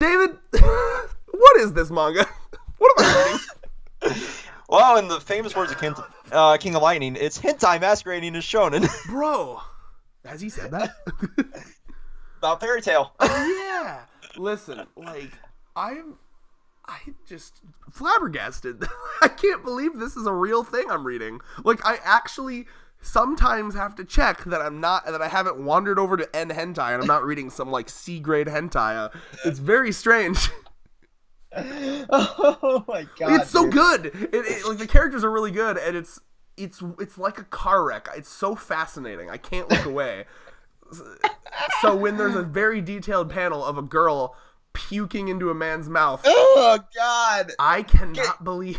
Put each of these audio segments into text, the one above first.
David, what is this manga? What am I reading? Well, in the famous words of King of Lightning, it's hentai masquerading as shonen. Bro, has he said that? About Fairy Tail. Oh, yeah. Listen, like, I just flabbergasted. I can't believe this is a real thing I'm reading. Like, I actually sometimes have to check that I haven't wandered over to N hentai and I'm not reading some like C grade hentai. It's very strange. Oh my god! It's so good. Like the characters are really good, and it's like a car wreck. It's so fascinating. I can't look away. So when there's a very detailed panel of a girl puking into a man's mouth, oh god! I cannot believe.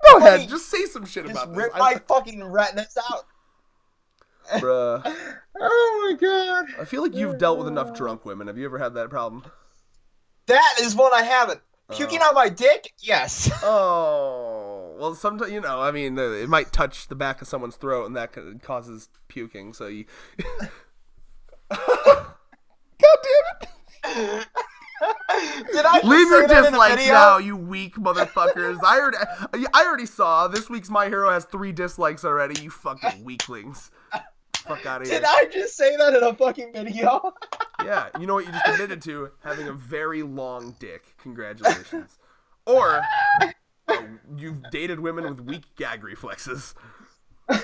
Go ahead, just say some shit about this. Rip my fucking retinas out. Bruh. Oh my god. I feel like you've dealt with enough drunk women. Have you ever had that problem? That is one I haven't. Puking out my dick? Yes. Oh. Well, sometimes, I mean, it might touch the back of someone's throat and that causes puking, so you... God damn it. Did I Leave your say that in a dislikes video? now, you weak motherfuckers. I already saw. This week's My Hero has 3 dislikes already, you fucking weaklings. Fuck out of here. Did I just say that in a fucking video? Yeah, you know what you just admitted to? Having a very long dick. Congratulations. Or you've dated women with weak gag reflexes. And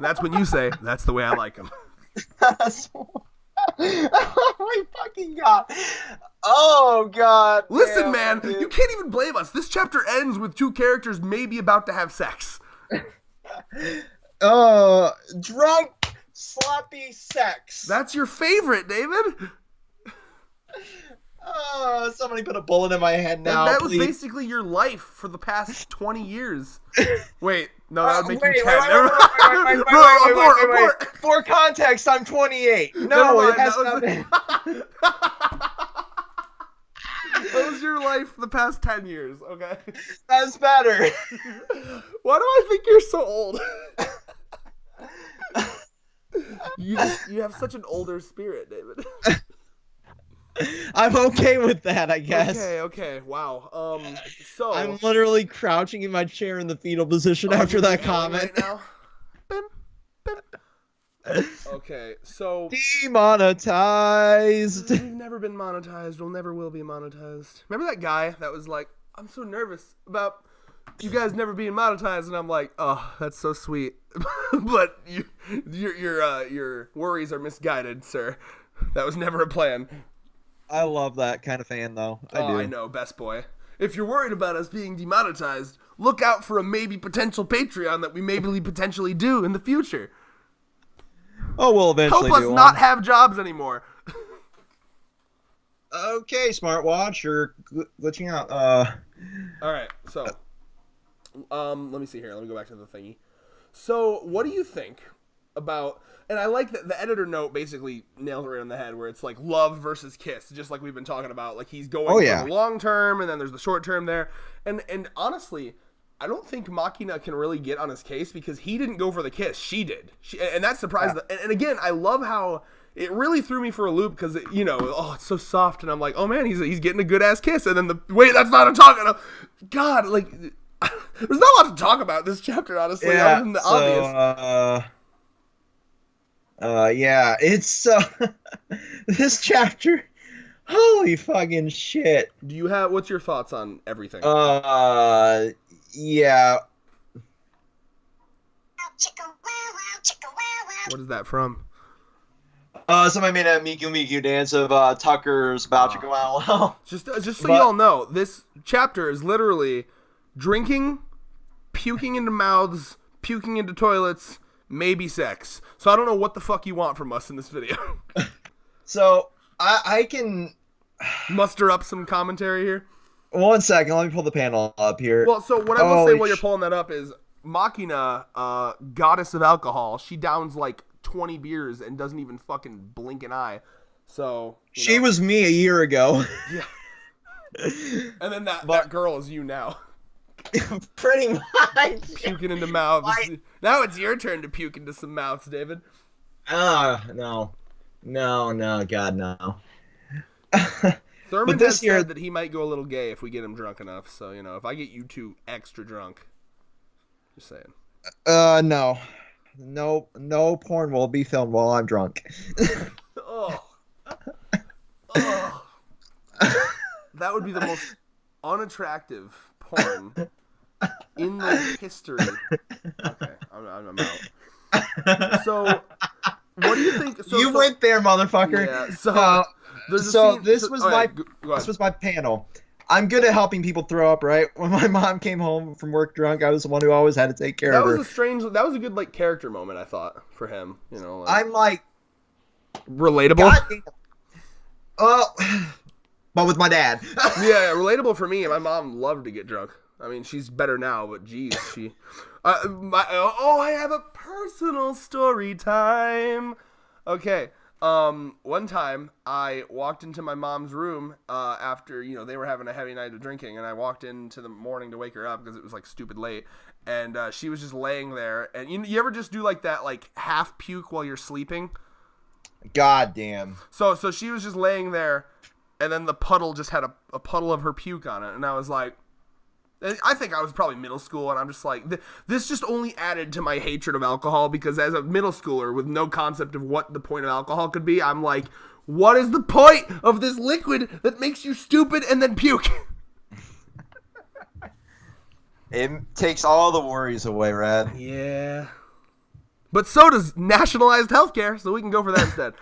that's when you say, that's the way I like them. Oh my fucking god. Oh god. Listen, damn, man, dude. you can't even blame us. This chapter ends with 2 characters maybe about to have sex. Drunk, sloppy sex. That's your favorite, David. Somebody put a bullet in my head now. That was please. basically your life for the past 20 years. Wait, no, that would make Wait, you 10. wait. For context, I'm 28. No, it has nothing. That was your life for the past 10 years, okay? That's better. Why do I think you're so old? You have such an older spirit, David. I'm okay with that, I guess. Okay, wow. So I'm literally crouching in my chair in the fetal position after that comment. Right now? Bim. Okay, so Demonetized. we've never been monetized. We'll never will be monetized. Remember that guy that was like, I'm so nervous about you guys never being monetized, and I'm like, oh, that's so sweet. But your worries are misguided, sir. That was never a plan. I love that kind of fan, though. I do. I know, best boy. If you're worried about us being demonetized, look out for a maybe potential Patreon that we maybe potentially do in the future. Oh, we'll eventually Help us do not one. have jobs anymore. Okay, smartwatch, you're glitching out. All right, so let me see here. Let me go back to the thingy. So, what do you think about? And I like that the editor note basically nails it right on the head, where it's like love versus kiss, just like we've been talking about. Like he's going for the long term, and then there's the short term there. And honestly, I don't think Machina can really get on his case because he didn't go for the kiss. She did. And that surprised. Yeah. And again, I love how it really threw me for a loop because it's so soft, and I'm like, oh man, he's getting a good ass kiss, and then wait, that's not a talking. God, like there's not a lot to talk about this chapter, honestly, other than the obvious. Yeah, it's this chapter. Holy fucking shit. What's your thoughts on everything? Yeah. What is that from? Somebody made a Miku Miku dance of Tucker's Bow Chicka Wow Wow. Just so you all know, this chapter is literally drinking, puking into mouths, puking into toilets, maybe sex. So I don't know what the fuck you want from us in this video. So I can muster up some commentary here. 1 second, let me pull the panel up here. Well, so what I will say while you're pulling that up is Machina, goddess of alcohol, she downs like 20 beers and doesn't even fucking blink an eye. So she was me a year ago. Yeah. And then that girl is you now. Pretty much. Puking into mouths. Now it's your turn to puke into some mouths, David. No, God, no. Thurman this has year- said that he might go a little gay if we get him drunk enough. So, you know, if I get you two extra drunk, just saying. No porn will be filmed while I'm drunk. Oh. That would be the most unattractive porn in the history. Okay, I'm out. So, what do you think? You went there, motherfucker. Yeah. So, there's a scene, this was my go ahead. this was my panel. I'm good at helping people throw up, right? When my mom came home from work drunk, I was the one who always had to take care That of her. was that was a good like character moment, I thought, for him. You know, like, I'm like, relatable. goddamn. But with my dad. Yeah, relatable for me. My mom loved to get drunk. I mean, she's better now, but geez, she. I have a personal story time. Okay. One time I walked into my mom's room after, you know, they were having a heavy night of drinking, and I walked into the morning to wake her up because it was like stupid late, and she was just laying there. And you ever just do like that, like half puke while you're sleeping? Goddamn. So she was just laying there, and then the puddle just had a puddle of her puke on it, and I was like, I think I was probably middle school, and I'm just like, this just only added to my hatred of alcohol, because as a middle schooler with no concept of what the point of alcohol could be, I'm like, what is the point of this liquid that makes you stupid and then puke? It takes all the worries away, Rad. Yeah. But so does nationalized healthcare, so we can go for that instead.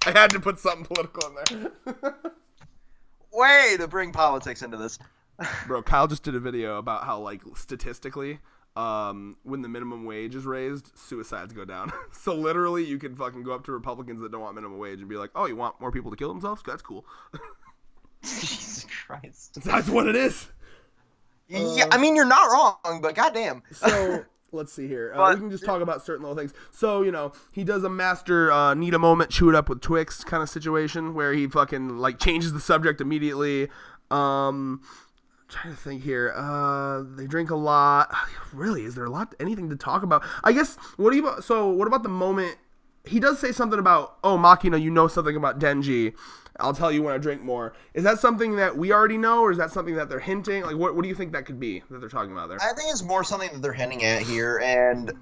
I had to put something political in there. Way to bring politics into this. Bro, Kyle just did a video about how, like, statistically, when the minimum wage is raised, suicides go down. So literally, you can fucking go up to Republicans that don't want minimum wage and be like, oh, you want more people to kill themselves? That's cool. Jesus Christ. That's what it is. Yeah, I mean, you're not wrong, but goddamn. So, let's see here. But- we can just talk about certain little things. So, you know, he does a master need a moment, chew it up with Twix kind of situation where he fucking, like, changes the subject immediately. Trying to think here. They drink a lot. Really, is there anything to talk about? I guess, what about the moment, he does say something about, oh, Makina, you know something about Denji. I'll tell you when I drink more. Is that something that we already know, or is that something that they're hinting? Like, what do you think that could be that they're talking about there? I think it's more something that they're hinting at here, and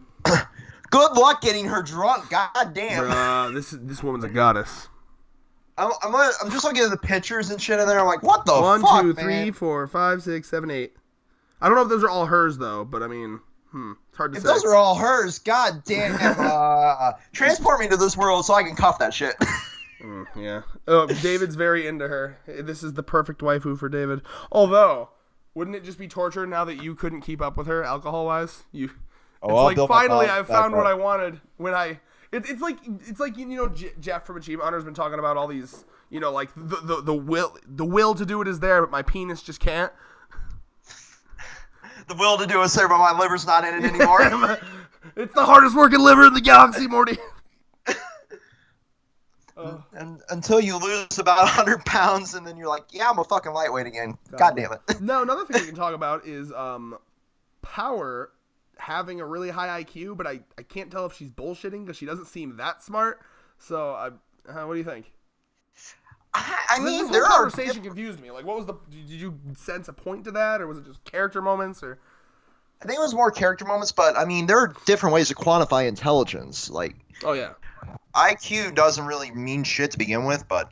good luck getting her drunk. Goddamn. Bruh, this woman's a goddess. I'm just looking at the pictures and shit in there. I'm like, what the 1, fuck, 2, man? 3, 4, 5, 6, 7, 8. I don't know if those are all hers though, but I mean, it's hard to If say. those are all hers, goddamn. Transport me to this world so I can cuff that shit. Yeah. Oh, David's very into her. This is the perfect waifu for David. Although, wouldn't it just be torture now that you couldn't keep up with her alcohol-wise? It's like finally I found what I wanted when I. It's like you know, Jeff from Achievement Hunter's been talking about all these, you know, like the will to do it is there, but my penis just can't. The will to do is there, but my liver's not in it anymore. It's the hardest working liver in the galaxy, Morty. And until you lose about 100 pounds, and then you're like, yeah, I'm a fucking lightweight again. God damn it. No, another thing we can talk about is Power having a really high IQ, but I can't tell if she's bullshitting because she doesn't seem that smart. So, what do you think? I mean, this there whole are. conversation confused me. Like, what was did you sense a point to that, or was it just character moments, or? I think it was more character moments, but I mean, there are different ways to quantify intelligence. Like, Oh yeah. IQ doesn't really mean shit to begin with, but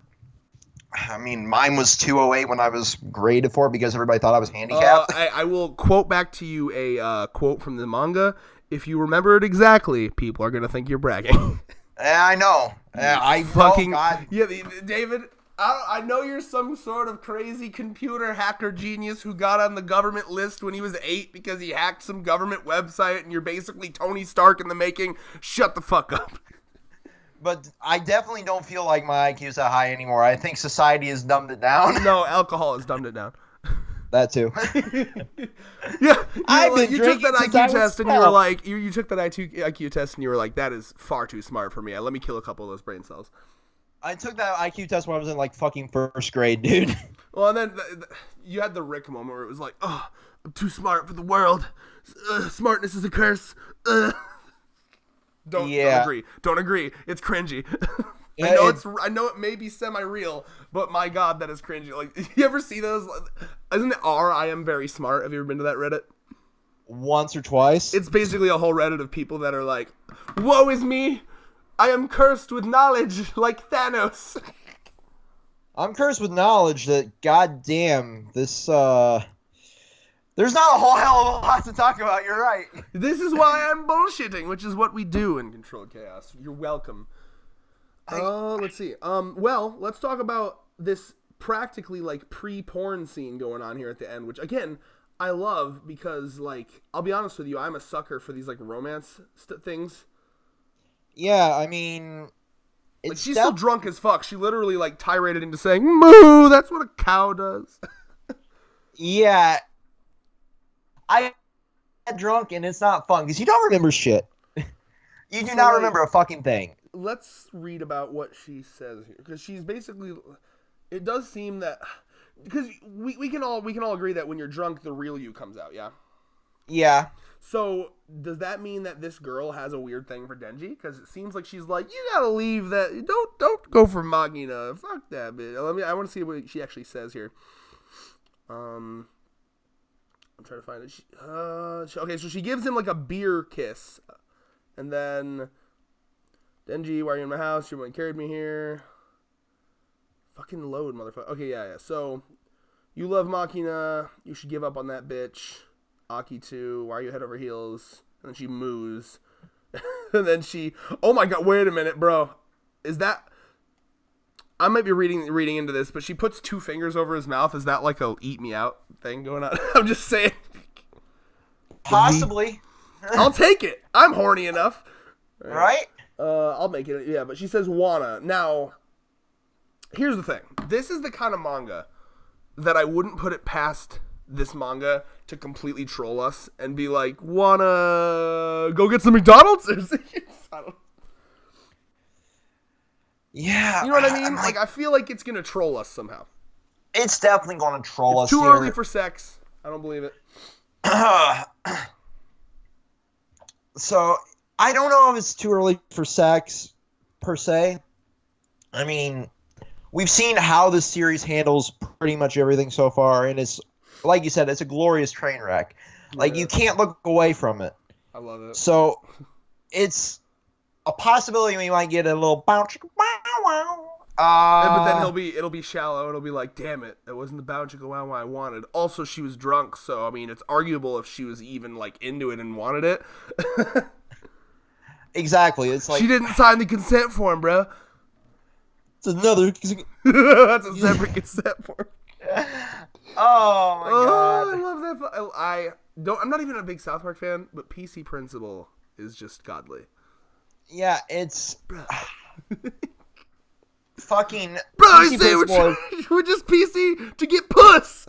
I mean, mine was 208 when I was graded for it because everybody thought I was handicapped. I will quote back to you a quote from the manga. If you remember it exactly, people are gonna think you're bragging. Yeah, I know. Yeah, I Fucking know. God. yeah, David. I know you're some sort of crazy computer hacker genius who got on the government list when he was 8 because he hacked some government website, and you're basically Tony Stark in the making. Shut the fuck up. But I definitely don't feel like my IQ is that high anymore. I think society has dumbed it down. No, alcohol has dumbed it down. That too. Yeah, I've been you took that drinking since I IQ was test and you were 12. like, you took that IQ test and you were like, that is far too smart for me. Let me kill a couple of those brain cells. I took that IQ test when I was in like fucking first grade, dude. Well, and then you had the Rick moment where it was like, oh, I'm too smart for the world. Smartness is a curse. Don't agree. Don't agree. It's cringy. I know I know it may be semi-real, but my God, that is cringy. Like, you ever see those? Isn't it I am very smart? Have you ever been to that Reddit? Once or twice. It's basically a whole Reddit of people that are like, "Woe is me, I am cursed with knowledge, like Thanos." I'm cursed with knowledge that, goddamn, this, there's not a whole hell of a lot to talk about, you're right. This is why I'm bullshitting, which is what we do in Controlled Chaos. You're welcome. Let's see. Well, let's talk about this practically, like, pre-porn scene going on here at the end, which, again, I love because, like, I'll be honest with you, I'm a sucker for these, like, romance things. Yeah, I mean... Like, she's still drunk as fuck. She literally, like, tiraded into saying, "Moo, that's what a cow does." Yeah. I get drunk and it's not fun because you don't remember shit. You do not remember a fucking thing. Let's read about what she says here, because she's basically... It does seem that... Because we can all agree that when you're drunk, the real you comes out, yeah? Yeah. So, does that mean that this girl has a weird thing for Denji? Because it seems like she's like, you gotta leave that. Don't go for Magina. Fuck that bitch. I want to see what she actually says here. I'm trying to find it. Okay, so she gives him like a beer kiss. And then, Denji, why are you in my house? Your mom carried me here. Fucking load, motherfucker. Okay, yeah. So, you love Machina. You should give up on that bitch. Aki too. Why are you head over heels? And then she moos. And then she... Oh my God, wait a minute, bro. Is that... I might be reading into this, but she puts 2 fingers over his mouth. Is that like a eat me out thing going on? I'm just saying. Possibly. I'll take it. I'm horny enough. Right? I'll make it. Yeah, but she says wanna. Now, here's the thing. This is the kind of manga that I wouldn't put it past this manga to completely troll us and be like, wanna go get some McDonald's? I don't... Yeah. You know what I mean? Like, I feel like it's gonna troll us somehow. It's definitely gonna troll us. Too early for sex. I don't believe it. So, I don't know if it's too early for sex, per se. I mean, we've seen how this series handles pretty much everything so far, and it's, like you said, it's a glorious train wreck. Like, you can't look away from it. I love it. So, it's a possibility we might get a little bounce. But then it'll be shallow. It'll be like, damn it, it wasn't the bounce wow wow I wanted. Also, she was drunk, so I mean, it's arguable if she was even like into it and wanted it. Exactly. It's like she didn't sign the consent form, bro. It's another. That's a separate consent form. Oh my God! I love that. I'm not even a big South Park fan, but PC Principal is just godly. Yeah, it's fucking. Bro, I say we're just PC to get puss.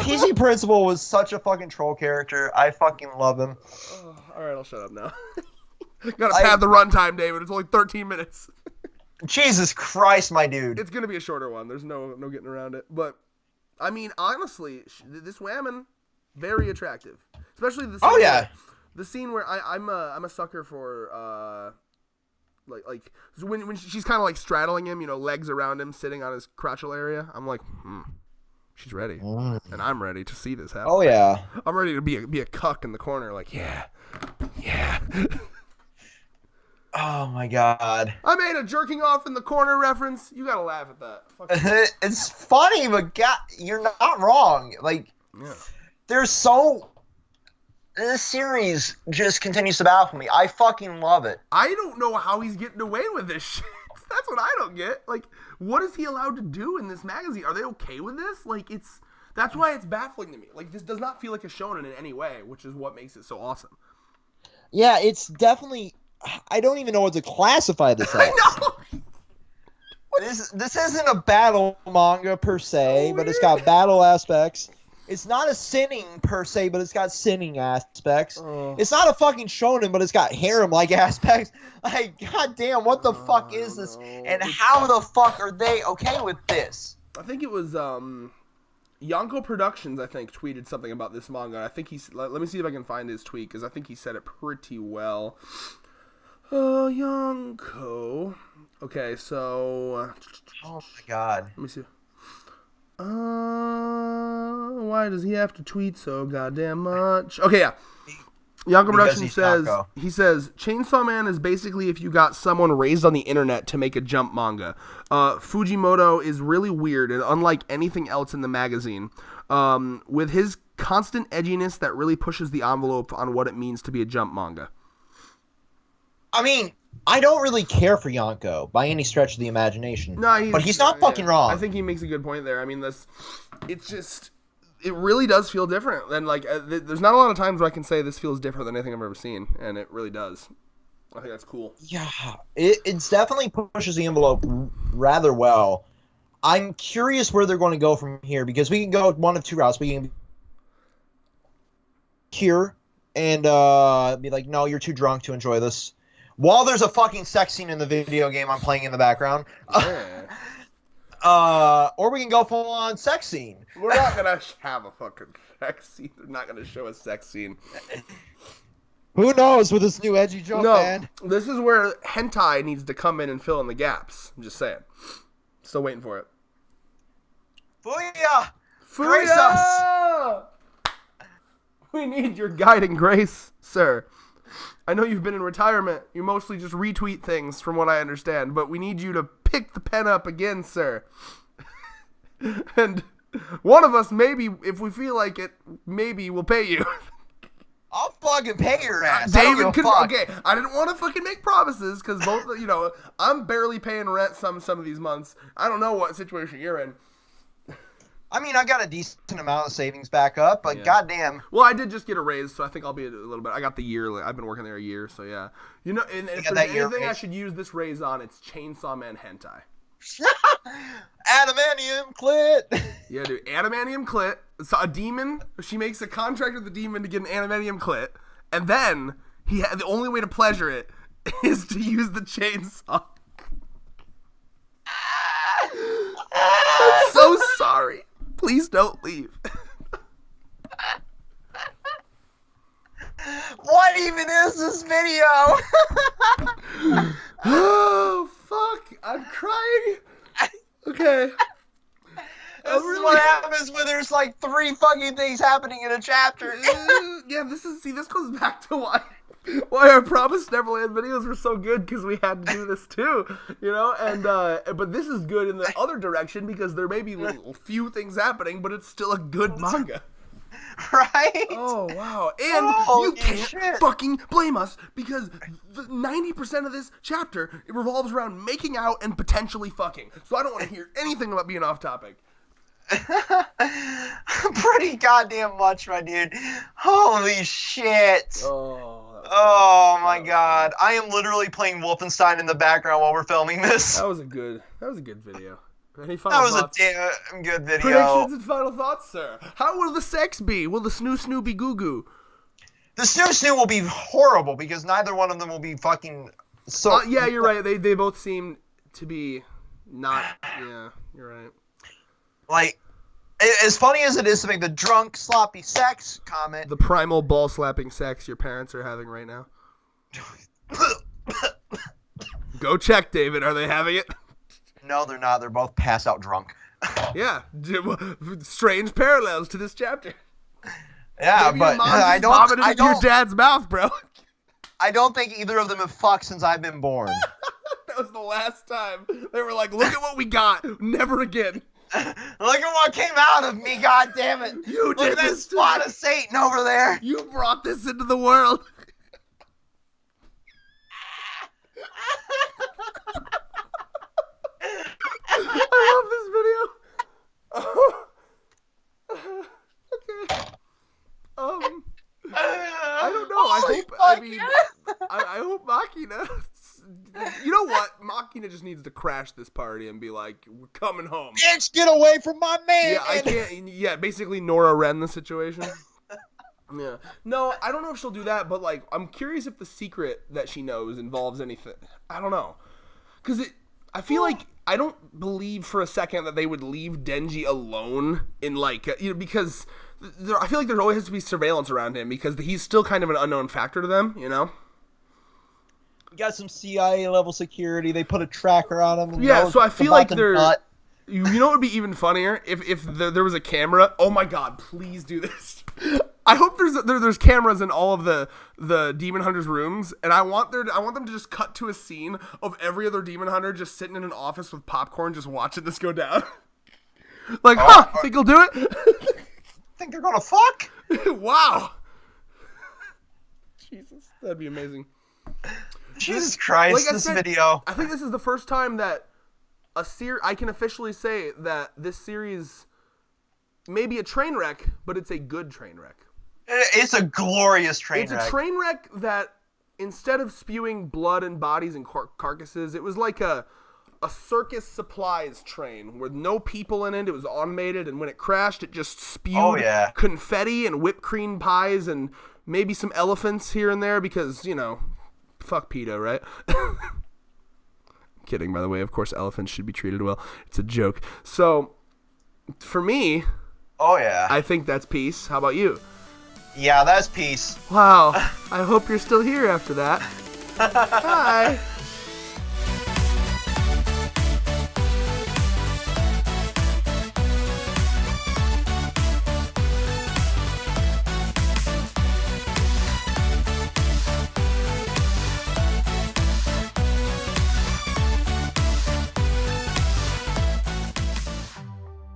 PC Principal was such a fucking troll character. I fucking love him. Oh, all right, I'll shut up now. Gotta pad the runtime, David. It's only 13 minutes. Jesus Christ, my dude. It's gonna be a shorter one. There's no getting around it. But I mean, honestly, this woman, very attractive, especially the scene. Oh yeah. The scene where I'm a sucker for like when she's kind of like straddling him, you know, legs around him, sitting on his crotchal area. I'm like, she's ready, and I'm ready to see this happen. Oh yeah. I'm ready to be a cuck in the corner, like yeah. Oh my God. I made a jerking off in the corner reference. You gotta laugh at that. Fuck. It's funny, but God, you're not wrong. Like, this series just continues to baffle me. I fucking love it. I don't know how he's getting away with this shit. That's what I don't get. Like, what is he allowed to do in this magazine? Are they okay with this? Like, that's why it's baffling to me. Like, this does not feel like a shonen in any way, which is what makes it so awesome. Yeah, it's definitely. I don't even know what to classify this as. I know. This isn't a battle manga per se, but it's got battle aspects. It's not a sinning per se, but it's got sinning aspects. It's not a fucking shonen, but it's got harem-like aspects. Like, goddamn, what the fuck is this? And how the fuck are they okay with this? I think it was Yonko Productions, I think, tweeted something about this manga. I think let me see if I can find his tweet, because I think he said it pretty well. Yonko. Okay, so Oh my god. let me see. Why does he have to tweet so goddamn much? Okay, yeah. Yonko Production he's says, Yonko. he says, Chainsaw Man is basically if you got someone raised on the internet to make a jump manga. Fujimoto is really weird and unlike anything else in the magazine. With his constant edginess that really pushes the envelope on what it means to be a jump manga. I mean, I don't really care for Yonko by any stretch of the imagination. No, but he's not fucking wrong. I think he makes a good point there. I mean, it really does feel different. And like, there's not a lot of times where I can say this feels different than anything I've ever seen, and it really does. I think that's cool. Yeah, it's definitely pushes the envelope rather well. I'm curious where they're going to go from here because we can go one of two routes. We can here and be like, no, you're too drunk to enjoy this. While there's a fucking sex scene in the video game I'm playing in the background. Yeah. Or we can go full on sex scene. We're not gonna have a fucking sex scene. They're not gonna show a sex scene. Who knows with this new edgy joke, No, man? this is where hentai needs to come in and fill in the gaps. I'm just saying. Still waiting for it. Booyah! Grace us! We need your guiding grace, sir. I know you've been in retirement. You mostly just retweet things, from what I understand, but we need you to pick the pen up again, sir. And one of us, maybe, if we feel like it, maybe we'll pay you. I'll fucking pay your ass. I don't David, give a fuck. okay, I didn't want to fucking make promises, because both, I'm barely paying rent some of these months. I don't know what situation you're in. I mean, I got a decent amount of savings back up, but goddamn. Well, I did just get a raise, so I think I'll be a little bit. I got the year. I've been working there a year, so yeah. And if there's anything I should use this raise on, it's Chainsaw Man hentai. Adamantium clit. Yeah, dude. Adamantium clit. So a demon. She makes a contract with the demon to get an adamantium clit, and then the only way to pleasure it is to use the chainsaw. I'm so sorry. Please don't leave. What even is this video? Oh, fuck. I'm crying. Okay. This is what happens when there's like 3 fucking things happening in a chapter. Yeah, this goes back to why our Promised Neverland videos were so good, because we had to do this too, and but this is good in the other direction because there may be a few things happening, but it's still a good manga. Right? Oh, wow. And Holy you can't shit. fucking blame us, because 90% of this chapter, it revolves around making out and potentially fucking. So I don't want to hear anything about being off topic. Pretty goddamn much, my dude. Holy shit. Oh, my god. I am literally playing Wolfenstein in the background while we're filming this. that was a good video. Any That final was a thoughts? damn good video. Predictions and final thoughts, sir. How will the sex be? Will the snoo be goo goo? The snoo will be horrible because neither one of them will be fucking so. Yeah, you're right. They both seem to be not. Yeah, you're right. Like, as funny as it is to make the drunk, sloppy sex comment. The primal ball slapping sex your parents are having right now. Go check, David. Are they having it? No, they're not. They're both passed out drunk. Yeah. Strange parallels to this chapter. Yeah, Maybe your but mom I just vomited don't. into your dad's mouth, bro. I don't think either of them have fucked since I've been born. That was the last time. They were like, look at what we got. Never again. Look at what came out of me, god damn it. You Look did at that this to spot me. of Satan over there. You brought this into the world. I love this video. Okay. I don't know. I hope Machina. You know what? Machina just needs to crash this party and be like, "We're coming home." Bitch, get away from my man. Yeah, I can't. Yeah, basically Nora Wren the situation. Yeah. No, I don't know if she'll do that, but like, I'm curious if the secret that she knows involves anything. I don't know, because I feel like I don't believe for a second that they would leave Denji alone in like because I feel like there always has to be surveillance around him because he's still kind of an unknown factor to them, got some CIA level security. They put a tracker on him. Yeah, so I feel like they're. they're. You know what would be even funnier if there was a camera? Oh my god, please do this. I hope there's cameras in all of the demon hunters' rooms, and I want them to just cut to a scene of every other demon hunter just sitting in an office with popcorn, just watching this go down. Like, think he'll do it? Think they're gonna fuck? Wow. Jesus, that'd be amazing. Jesus Christ, like this said, video. I think this is the first time that I can officially say that this series may be a train wreck, but it's a good train wreck. It's a glorious train wreck. It's a train wreck that instead of spewing blood and bodies and carcasses, it was like a circus supplies train with no people in it. It was automated, and when it crashed, it just spewed confetti and whipped cream pies and maybe some elephants here and there because, fuck PETA, right? Kidding, by the way. Of course, elephants should be treated well. It's a joke. So, for me, I think that's peace. How about you? Yeah, that's peace. Wow. I hope you're still here after that. Bye.